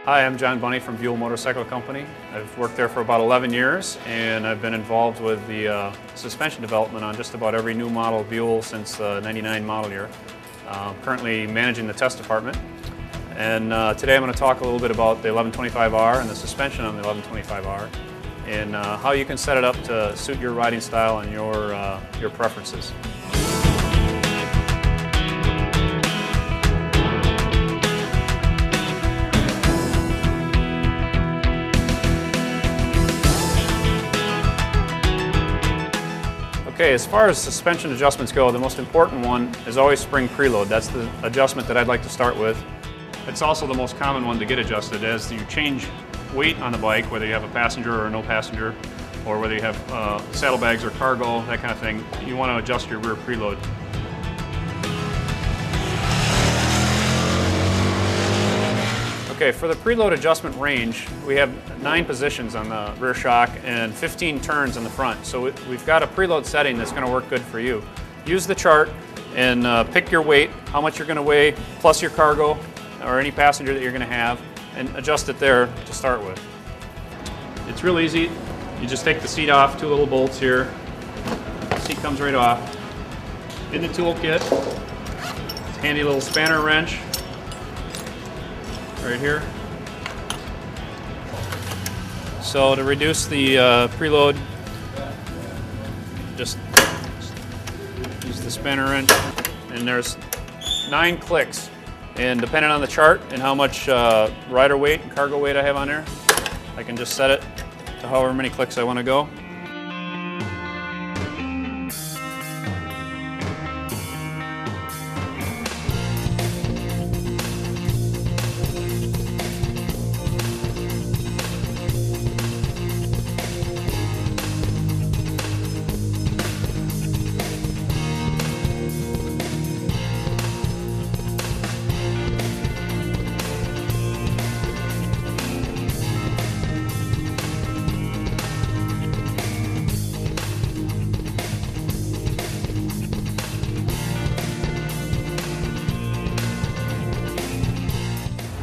Hi, I'm John Bunny from Buell Motorcycle Company. I've worked there for about 11 years, and I've been involved with the suspension development on just about every new model Buell since the '99 model year. Currently managing the test department, and today I'm going to talk a little bit about the 1125R and the suspension on the 1125R, and how you can set it up to suit your riding style and your preferences. Okay, as far as suspension adjustments go, the most important one is always spring preload. That's the adjustment that I'd like to start with. It's also the most common one to get adjusted. As you change weight on the bike, whether you have a passenger or no passenger, or whether you have saddlebags or cargo, that kind of thing, you want to adjust your rear preload. Okay, for the preload adjustment range, we have 9 positions on the rear shock and 15 turns on the front. So we've got a preload setting that's going to work good for you. Use the chart and pick your weight, how much you're going to weigh, plus your cargo or any passenger that you're going to have, and adjust it there to start with. It's real easy. You just take the seat off, 2 little bolts here. The seat comes right off. In the toolkit, it's a handy little spanner wrench right here. So to reduce the preload, just use the spanner wrench, and there's 9 clicks. And depending on the chart and how much rider weight and cargo weight I have on there, I can just set it to however many clicks I want to go.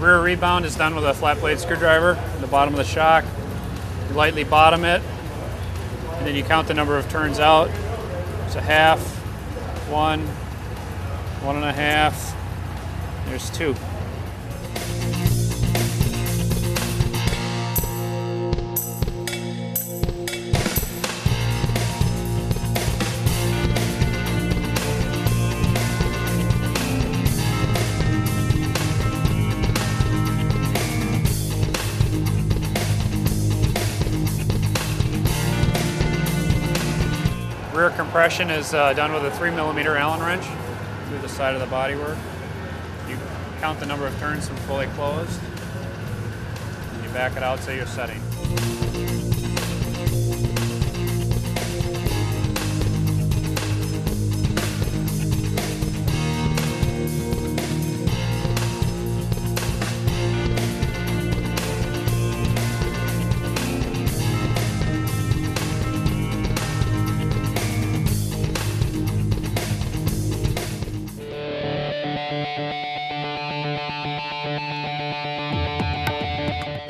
Rear rebound is done with a flat blade screwdriver in the bottom of the shock. You lightly bottom it, and then you count the number of turns out. There's a half, 1, 1.5, there's 2. Rear compression is done with a 3mm Allen wrench through the side of the bodywork. You count the number of turns from fully closed, and you back it out to your setting.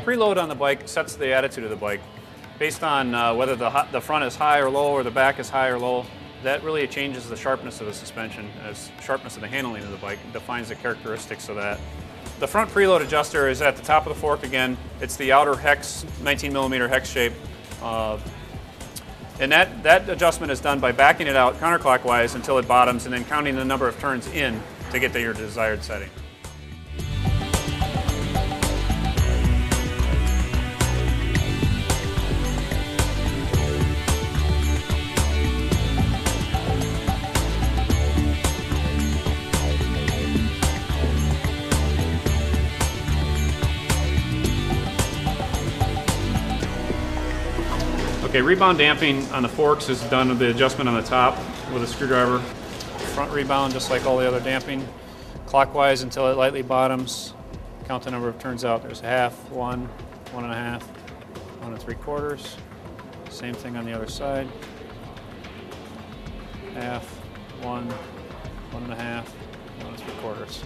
Preload on the bike sets the attitude of the bike. Based on whether the front is high or low or the back is high or low, that really changes the sharpness of the suspension, as sharpness of the handling of the bike defines the characteristics of that. The front preload adjuster is at the top of the fork again. It's the outer hex, 19mm hex shape. And that adjustment is done by backing it out counterclockwise until it bottoms and then counting the number of turns in to get to your desired setting. Okay, rebound damping on the forks is done with the adjustment on the top with a screwdriver. Front rebound, just like all the other damping, clockwise until it lightly bottoms. Count the number of turns out. There's half, 1, 1.5, 1 3/4. Same thing on the other side. Half, 1, 1.5, 1 3/4.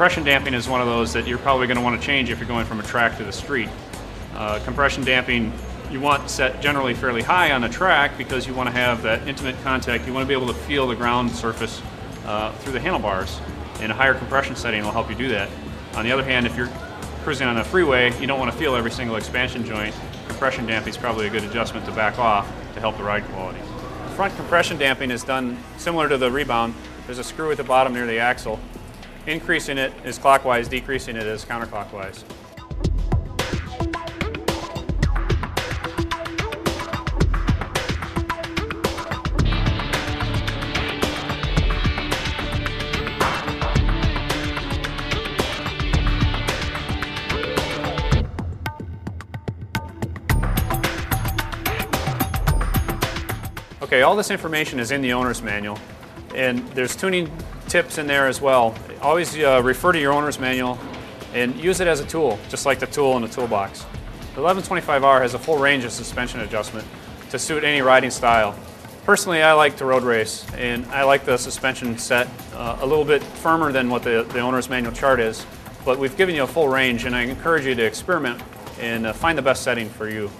compression damping is one of those that you're probably going to want to change if you're going from a track to the street. Compression damping you want set generally fairly high on a track because you want to have that intimate contact. You want to be able to feel the ground surface through the handlebars, and a higher compression setting will help you do that. On the other hand, if you're cruising on a freeway, you don't want to feel every single expansion joint. Compression damping is probably a good adjustment to back off to help the ride quality. Front compression damping is done similar to the rebound. There's a screw at the bottom near the axle. Increasing it is clockwise, decreasing it is counterclockwise. Okay, all this information is in the owner's manual, and there's tuning tips in there as well. Always refer to your owner's manual and use it as a tool, just like the tool in the toolbox. The 1125R has a full range of suspension adjustment to suit any riding style. Personally, I like to road race, and I like the suspension set a little bit firmer than what the owner's manual chart is, but we've given you a full range, and I encourage you to experiment and find the best setting for you.